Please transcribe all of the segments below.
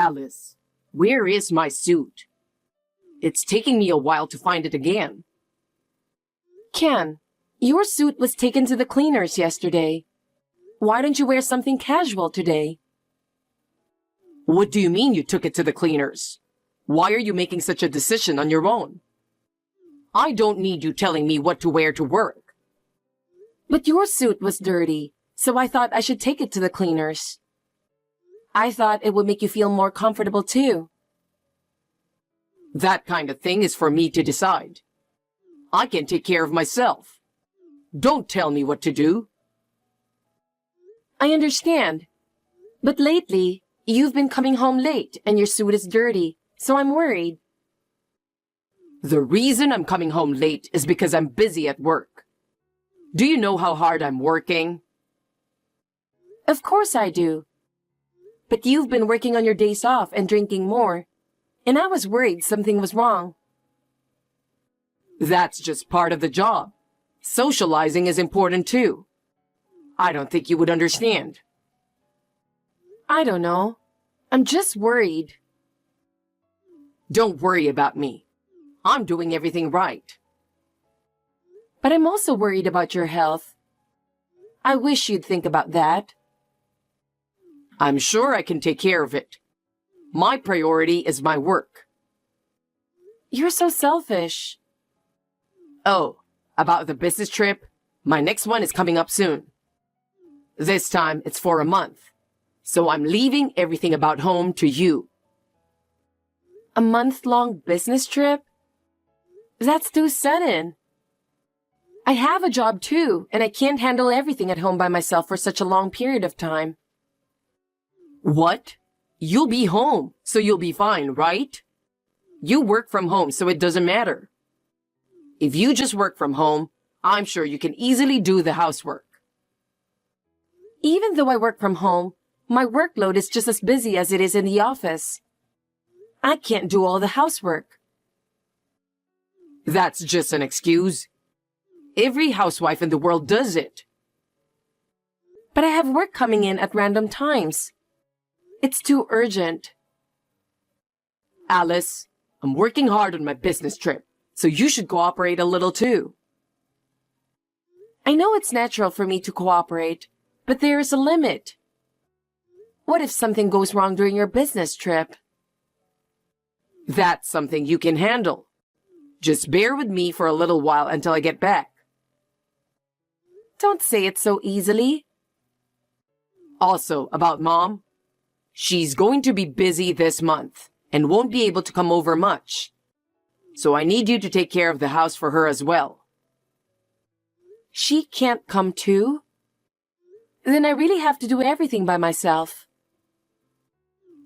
Alice, where is my suit? It's taking me a while to find it again. Ken, your suit was taken to the cleaners yesterday. Why don't you wear something casual today? What do you mean you took it to the cleaners? Why are you making such a decision on your own? I don't need you telling me what to wear to work. But your suit was dirty, so I thought I should take it to the cleaners. I thought it would make you feel more comfortable too. That kind of thing is for me to decide. I can take care of myself. Don't tell me what to do. I understand. But lately, you've been coming home late and your suit is dirty, so I'm worried. The reason I'm coming home late is because I'm busy at work. Do you know how hard I'm working? Of course I do. But you've been working on your days off and drinking more, and I was worried something was wrong. That's just part of the job. Socializing is important too. I don't think you would understand. I don't know. I'm just worried. Don't worry about me. I'm doing everything right. But I'm also worried about your health. I wish you'd think about that. I'm sure I can take care of it. My priority is my work. You're so selfish. Oh, about the business trip? My next one is coming up soon. This time it's for a month. So I'm leaving everything about home to you. A month-long business trip? That's too sudden. I have a job too, and I can't handle everything at home by myself for such a long period of time. What? You'll be home, so you'll be fine, right? You work from home, so it doesn't matter. If you just work from home, I'm sure you can easily do the housework. Even though I work from home, my workload is just as busy as it is in the office. I can't do all the housework. That's just an excuse. Every housewife in the world does it. But I have work coming in at random times. It's too urgent. Alice, I'm working hard on my business trip, so you should cooperate a little too. I know it's natural for me to cooperate, but there is a limit. What if something goes wrong during your business trip? That's something you can handle. Just bear with me for a little while until I get back. Don't say it so easily. Also, about Mom, she's going to be busy this month and won't be able to come over much. So I need you to take care of the house for her as well. She can't come too? Then I really have to do everything by myself.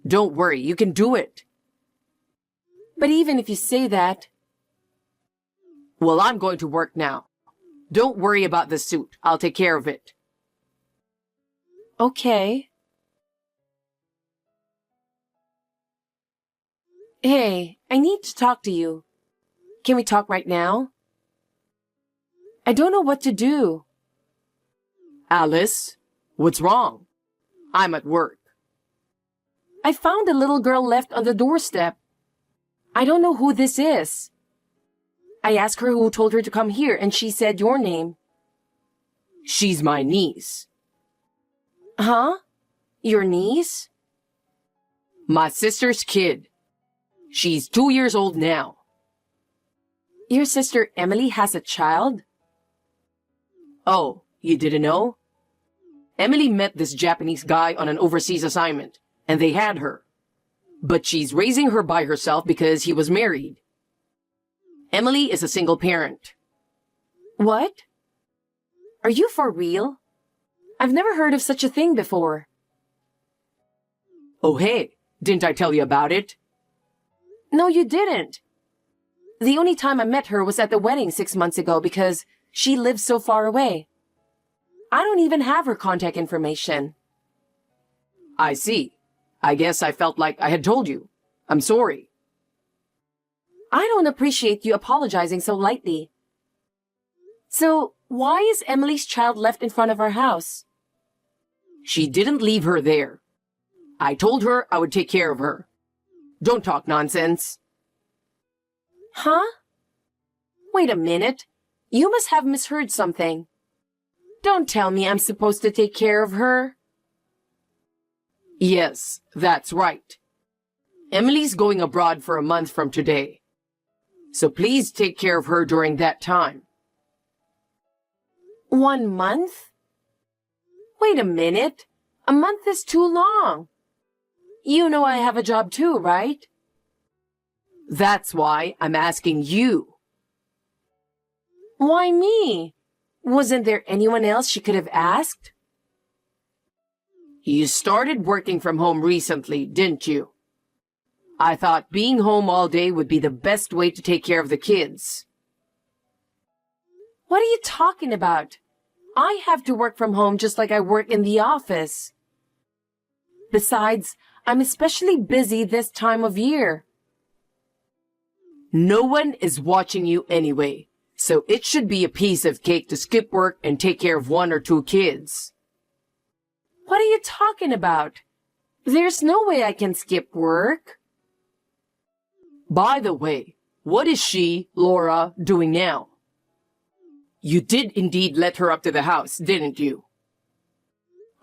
Don't worry, you can do it. But even if you say that... Well, I'm going to work now. Don't worry about the suit. I'll take care of it. Okay. Hey, I need to talk to you. Can we talk right now? I don't know what to do. Alice, what's wrong? I'm at work. I found a little girl left on the doorstep. I don't know who this is. I asked her who told her to come here, and she said your name. She's my niece. Huh? Your niece? My sister's kid. She's 2 years old now. Your sister Emily has a child? Oh, you didn't know? Emily met this Japanese guy on an overseas assignment, and they had her. But she's raising her by herself because he was married. Emily is a single parent. What? Are you for real? I've never heard of such a thing before. Oh, hey, didn't I tell you about it? No, you didn't. The only time I met her was at the wedding 6 months ago because she lives so far away. I don't even have her contact information. I see. I guess I felt like I had told you. I'm sorry. I don't appreciate you apologizing so lightly. So, why is Emily's child left in front of our house? She didn't leave her there. I told her I would take care of her. Don't talk nonsense. Huh? Wait a minute. You must have misheard something. Don't tell me I'm supposed to take care of her. Yes, that's right. Emily's going abroad for a month from today. So please take care of her during that time. 1 month? Wait a minute. A month is too long. You know I have a job too, right? That's why I'm asking you. Why me? Wasn't there anyone else she could have asked? You started working from home recently, didn't you? I thought being home all day would be the best way to take care of the kids. What are you talking about? I have to work from home just like I work in the office. Besides, I'm especially busy this time of year. No one is watching you anyway, so it should be a piece of cake to skip work and take care of 1 or 2 kids. What are you talking about? There's no way I can skip work. By the way, what is she, Laura, doing now? You did indeed let her up to the house, didn't you?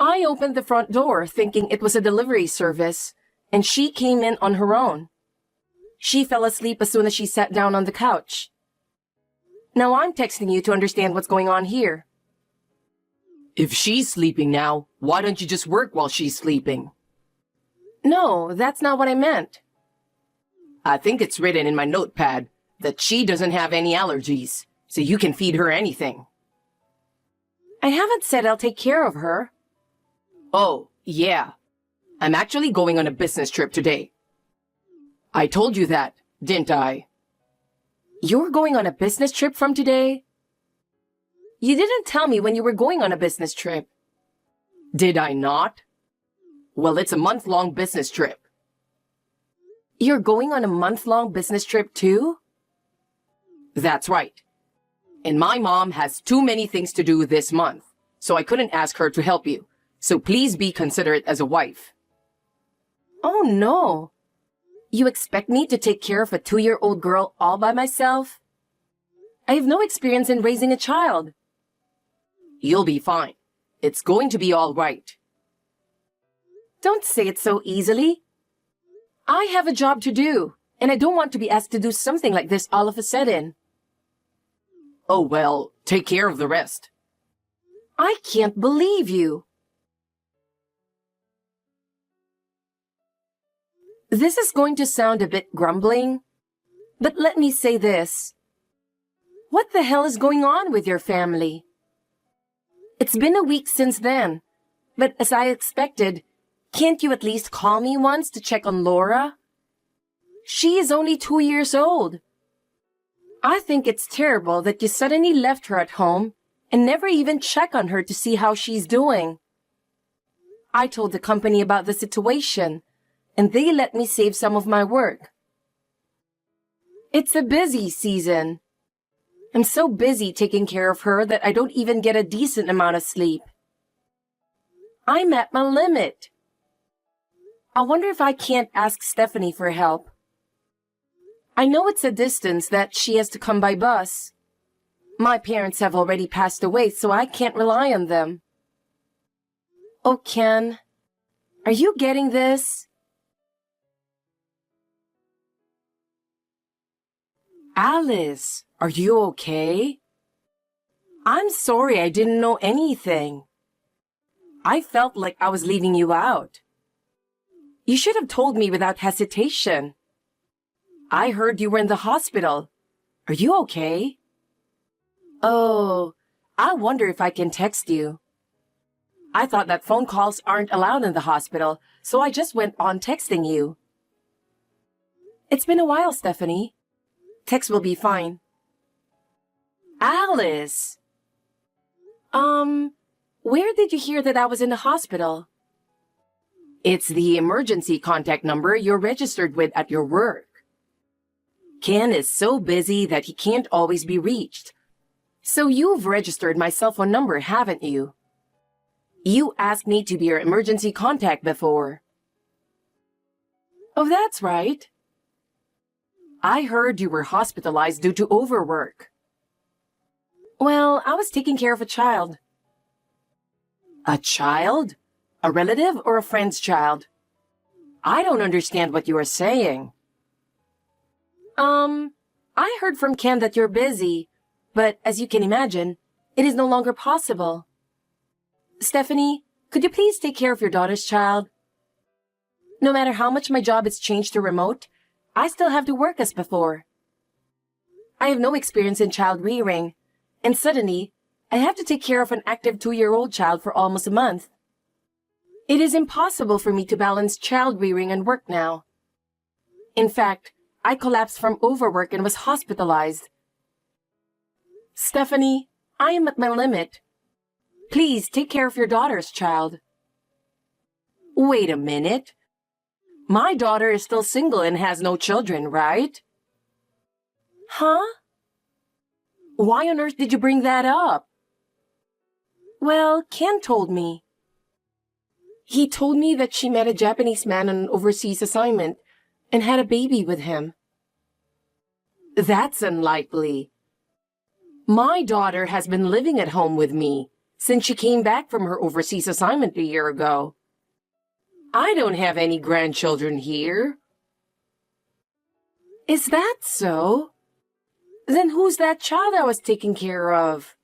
I opened the front door thinking it was a delivery service, and she came in on her own. She fell asleep as soon as she sat down on the couch. Now I'm texting you to understand what's going on here. If she's sleeping now, why don't you just work while she's sleeping? No, that's not what I meant. I think it's written in my notepad that she doesn't have any allergies, so you can feed her anything. I haven't said I'll take care of her. Oh, yeah. I'm actually going on a business trip today. I told you that, didn't I? You're going on a business trip from today? You didn't tell me when you were going on a business trip. Did I not? Well, it's a month-long business trip. You're going on a month-long business trip too? That's right. And my mom has too many things to do this month, so I couldn't ask her to help you. So please be considerate as a wife. Oh no. You expect me to take care of a 2-year-old girl all by myself? I have no experience in raising a child. You'll be fine. It's going to be all right. Don't say it so easily. I have a job to do, and I don't want to be asked to do something like this all of a sudden. Oh well, take care of the rest. I can't believe you. This is going to sound a bit grumbling, but let me say this. What the hell is going on with your family? It's been a week since then, but as I expected, can't you at least call me once to check on Laura? She is only 2 years old. I think it's terrible that you suddenly left her at home and never even check on her to see how she's doing. I told the company about the situation, and they let me save some of my work. It's a busy season. I'm so busy taking care of her that I don't even get a decent amount of sleep. I'm at my limit. I wonder if I can't ask Stephanie for help. I know it's a distance that she has to come by bus. My parents have already passed away, so I can't rely on them. Oh, Ken, are you getting this? Alice, are you okay? I'm sorry I didn't know anything. I felt like I was leaving you out. You should have told me without hesitation. I heard you were in the hospital. Are you okay? Oh, I wonder if I can text you. I thought that phone calls aren't allowed in the hospital, so I just went on texting you. It's been a while, Stephanie. Text will be fine. Alice! Where did you hear that I was in the hospital? It's the emergency contact number you're registered with at your work. Ken is so busy that he can't always be reached. So you've registered my cell phone number, haven't you? You asked me to be your emergency contact before. Oh, that's right. I heard you were hospitalized due to overwork. Well, I was taking care of a child. A child? A relative or a friend's child? I don't understand what you are saying. I heard from Ken that you're busy, but as you can imagine, it is no longer possible. Stephanie, could you please take care of your daughter's child? No matter how much my job is changed to remote, I still have to work as before. I have no experience in child rearing, and suddenly, I have to take care of an active 2-year-old child for almost a month. It is impossible for me to balance child rearing and work now. In fact, I collapsed from overwork and was hospitalized. Stephanie, I am at my limit. Please take care of your daughter's child. Wait a minute. My daughter is still single and has no children, right? Huh? Why on earth did you bring that up? Well, Ken told me. He told me that she met a Japanese man on an overseas assignment and had a baby with him. That's unlikely. My daughter has been living at home with me since she came back from her overseas assignment a year ago. I don't have any grandchildren here. Is that so? Then who's that child I was taking care of?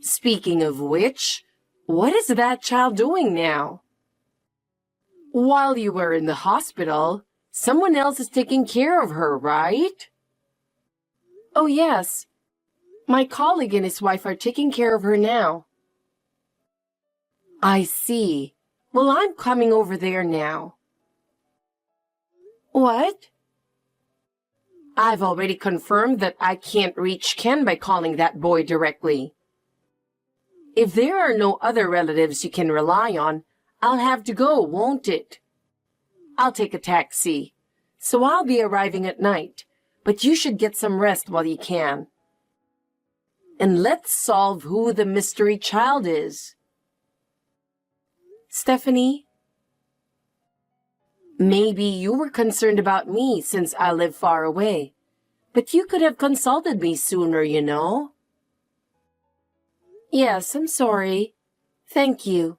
Speaking of which, what is that child doing now? While you were in the hospital, someone else is taking care of her, right? Oh, yes. My colleague and his wife are taking care of her now. I see. Well, I'm coming over there now. What? I've already confirmed that I can't reach Ken by calling that boy directly. If there are no other relatives you can rely on, I'll have to go, won't it? I'll take a taxi, so I'll be arriving at night, but you should get some rest while you can. And let's solve who the mystery child is. Stephanie? Maybe you were concerned about me since I live far away, but you could have consulted me sooner, you know. Yes, I'm sorry. Thank you.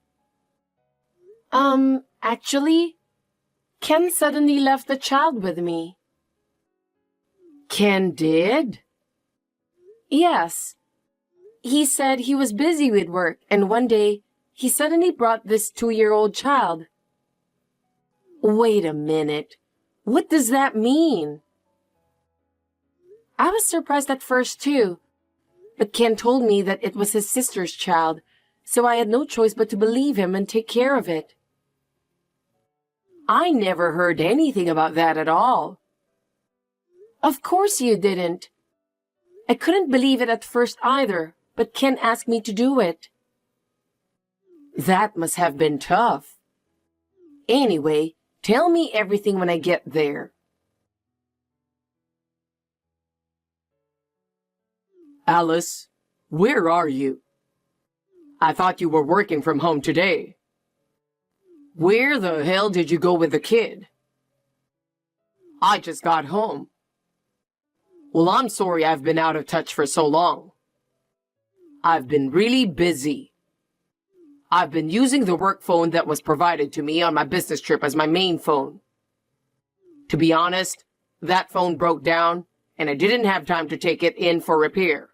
Actually, Ken suddenly left the child with me. Ken did? Yes. He said he was busy with work, and one day, he suddenly brought this 2-year-old child. Wait a minute. What does that mean? I was surprised at first, too. But Ken told me that it was his sister's child, so I had no choice but to believe him and take care of it. I never heard anything about that at all. Of course you didn't. I couldn't believe it at first either, but Ken asked me to do it. That must have been tough. Anyway, tell me everything when I get there. Alice, where are you? I thought you were working from home today. Where the hell did you go with the kid? I just got home. Well, I'm sorry I've been out of touch for so long. I've been really busy. I've been using the work phone that was provided to me on my business trip as my main phone. To be honest, that phone broke down and I didn't have time to take it in for repair.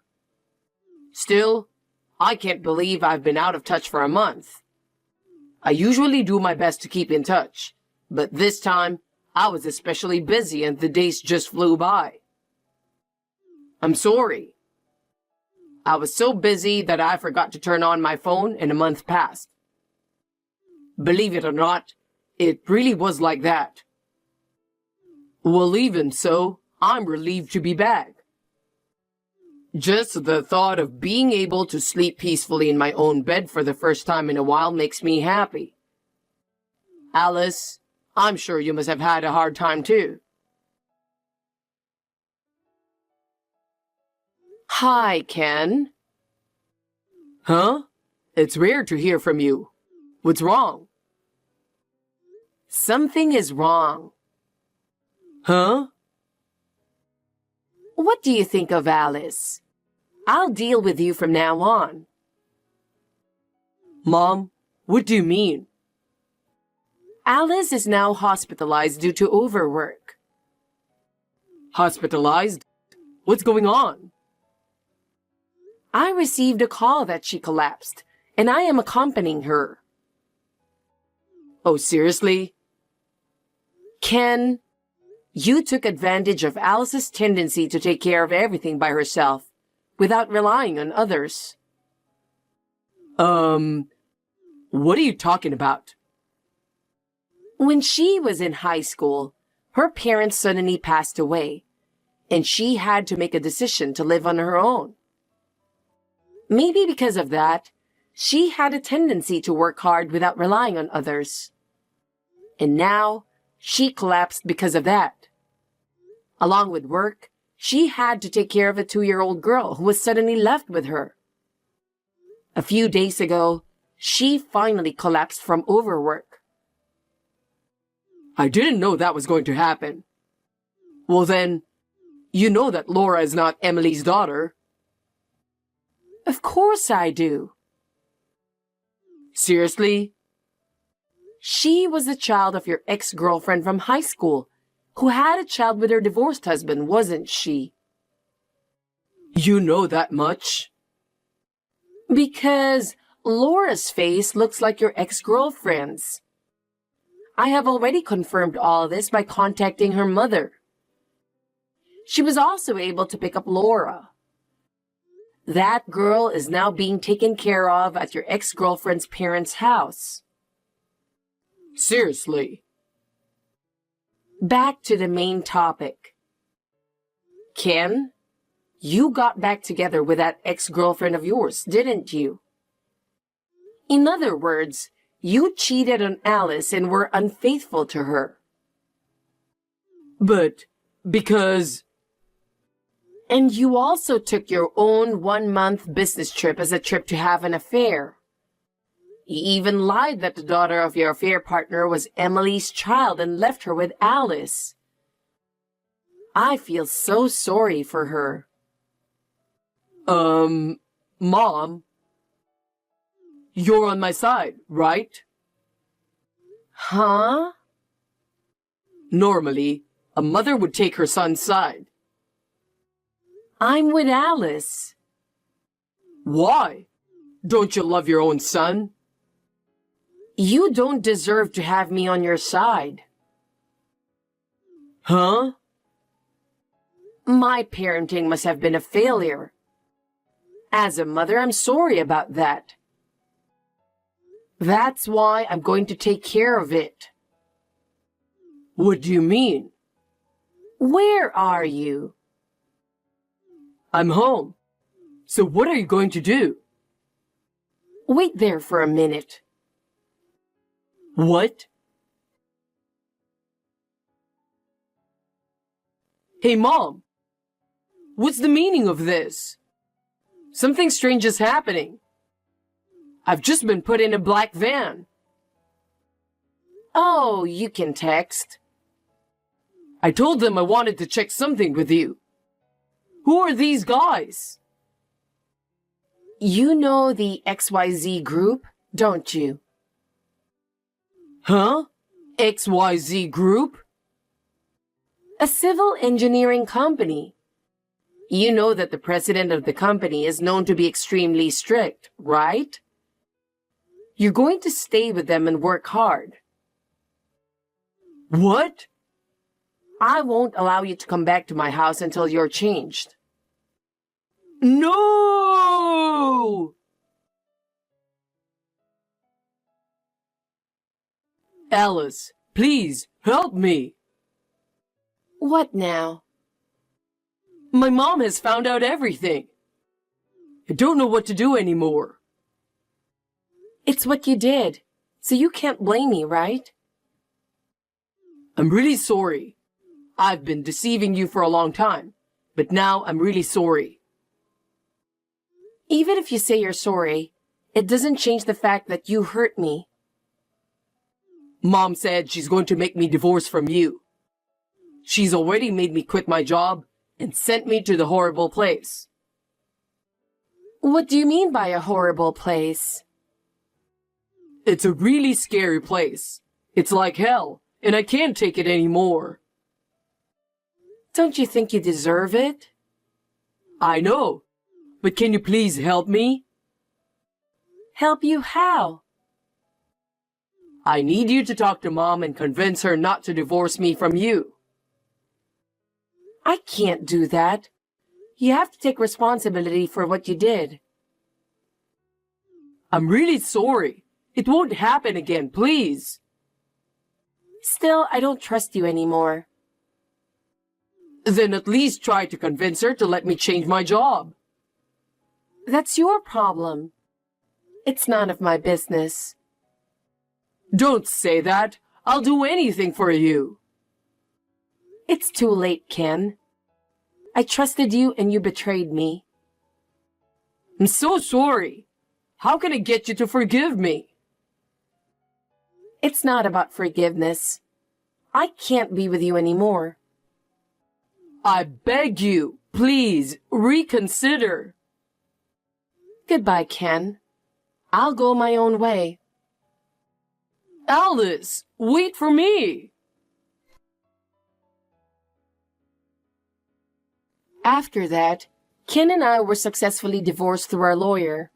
Still, I can't believe I've been out of touch for a month. I usually do my best to keep in touch, but this time I was especially busy and the days just flew by. I'm sorry. I was so busy that I forgot to turn on my phone and a month passed. Believe it or not, it really was like that. Well, even so, I'm relieved to be back. Just the thought of being able to sleep peacefully in my own bed for the first time in a while makes me happy. Alice, I'm sure you must have had a hard time too. Hi, Ken. Huh? It's rare to hear from you. What's wrong? Something is wrong. Huh? What do you think of Alice? I'll deal with you from now on. Mom, what do you mean? Alice is now hospitalized due to overwork. Hospitalized? What's going on? I received a call that she collapsed, and I am accompanying her. Oh, seriously? Ken, you took advantage of Alice's tendency to take care of everything by herself, without relying on others. What are you talking about? When she was in high school, her parents suddenly passed away, and she had to make a decision to live on her own. Maybe because of that, she had a tendency to work hard without relying on others. And now, she collapsed because of that. Along with work, she had to take care of a 2-year-old girl who was suddenly left with her. A few days ago, she finally collapsed from overwork. I didn't know that was going to happen. Well then, you know that Laura is not Emily's daughter. Of course I do. Seriously? She was the child of your ex-girlfriend from high school, who had a child with her divorced husband, wasn't she? You know that much? Because Laura's face looks like your ex-girlfriend's. I have already confirmed all this by contacting her mother. She was also able to pick up Laura. That girl is now being taken care of at your ex-girlfriend's parents' house. Seriously? Back to the main topic. Ken, you got back together with that ex-girlfriend of yours, didn't you? In other words, you cheated on Alice and were unfaithful to her. But, because... And you also took your own 1-month business trip as a trip to have an affair. You even lied that the daughter of your affair partner was Emily's child and left her with Alice. I feel so sorry for her. Mom, you're on my side, right? Huh? Normally, a mother would take her son's side. I'm with Alice. Why? Don't you love your own son? You don't deserve to have me on your side. Huh? My parenting must have been a failure. As a mother, I'm sorry about that. That's why I'm going to take care of it. What do you mean? Where are you? I'm home. So what are you going to do? Wait there for a minute. What? Hey, Mom! What's the meaning of this? Something strange is happening. I've just been put in a black van. Oh, you can text. I told them I wanted to check something with you. Who are these guys? You know the XYZ group, don't you? Huh? XYZ Group? A civil engineering company. You know that the president of the company is known to be extremely strict, right? You're going to stay with them and work hard. What? I won't allow you to come back to my house until you're changed. No! Alice, please, help me. What now? My mom has found out everything. I don't know what to do anymore. It's what you did, so you can't blame me, right? I'm really sorry. I've been deceiving you for a long time, but now I'm really sorry. Even if you say you're sorry, it doesn't change the fact that you hurt me. Mom said she's going to make me divorce from you. She's already made me quit my job and sent me to the horrible place. What do you mean by a horrible place? It's a really scary place. It's like hell, and I can't take it anymore. Don't you think you deserve it? I know, but can you please help me? Help you how? I need you to talk to Mom and convince her not to divorce me from you. I can't do that. You have to take responsibility for what you did. I'm really sorry. It won't happen again, please. Still, I don't trust you anymore. Then at least try to convince her to let me change my job. That's your problem. It's none of my business. Don't say that. I'll do anything for you. It's too late, Ken. I trusted you and you betrayed me. I'm so sorry. How can I get you to forgive me? It's not about forgiveness. I can't be with you anymore. I beg you, please, reconsider. Goodbye, Ken. I'll go my own way. Alice, wait for me. After that, Ken and I were successfully divorced through our lawyer.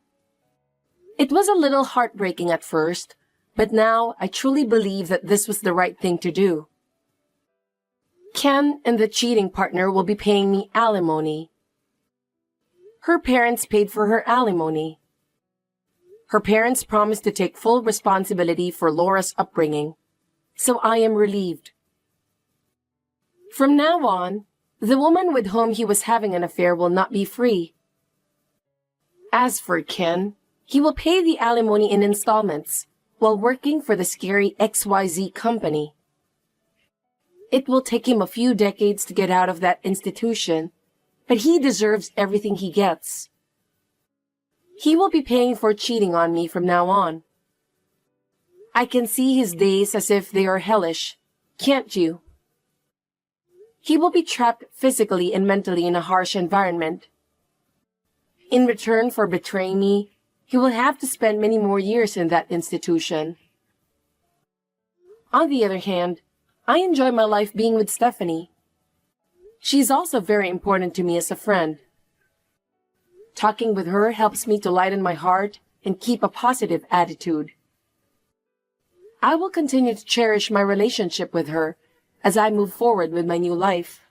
It was a little heartbreaking at first, but now I truly believe that this was the right thing to do. Ken and the cheating partner will be paying me alimony. Her parents paid for her alimony. Her parents promised to take full responsibility for Laura's upbringing, so I am relieved. From now on, the woman with whom he was having an affair will not be free. As for Ken, he will pay the alimony in installments while working for the scary XYZ company. It will take him a few decades to get out of that institution, but he deserves everything he gets. He will be paying for cheating on me from now on. I can see his days as if they are hellish, can't you? He will be trapped physically and mentally in a harsh environment. In return for betraying me, he will have to spend many more years in that institution. On the other hand, I enjoy my life being with Stephanie. She is also very important to me as a friend. Talking with her helps me to lighten my heart and keep a positive attitude. I will continue to cherish my relationship with her as I move forward with my new life.